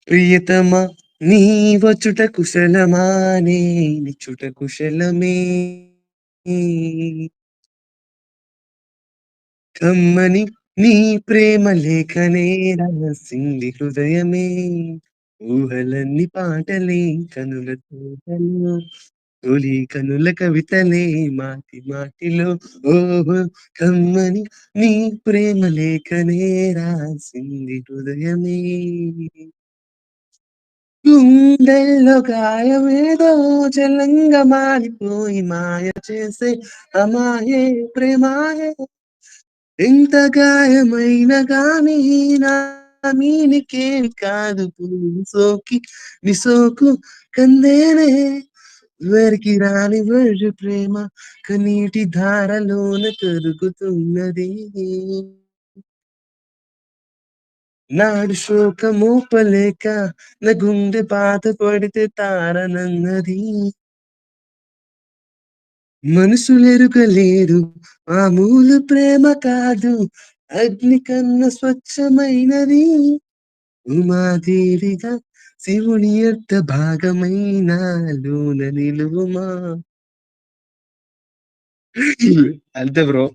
ప్రియతమా నీ వచ్చుట కుశలమా నేనిచ్చుట కుశలమే. కమ్మని నీ ప్రేమ లేఖనే రాసింది హృదయమే. ఊహలన్నీ పాటలే కనుల తోటలో తొలి కనుల కవితలే మాటి మాటిలో. ఓహో కమ్మని నీ ప్రేమ లేఖనే రాసింది హృదయమే. గుండెల్లో గాయమేదో చలంగా మారిపోయి మాయ చేసే అమాయే ప్రేమాయే. ఎంత గాయమైనా గానీ నా మీనికేమి కాదు పువ్వు సోకి నీ సోకు కందేనే. వెరికి రాని వెర్రి ప్రేమ కన్నీటి ధారలోన కరుగుతున్నది. నాడు శోకమూపలేక నా గుండె బాధపడితే తారనన్నది. మనసులెరుగలేదు మామూలు ప్రేమ కాదు అగ్ని కన్నా స్వచ్ఛమైనది. ఉమాదేవిగా శివుని యొక్క భాగమైన లోన నిలువుమా. అంతే బ్రో.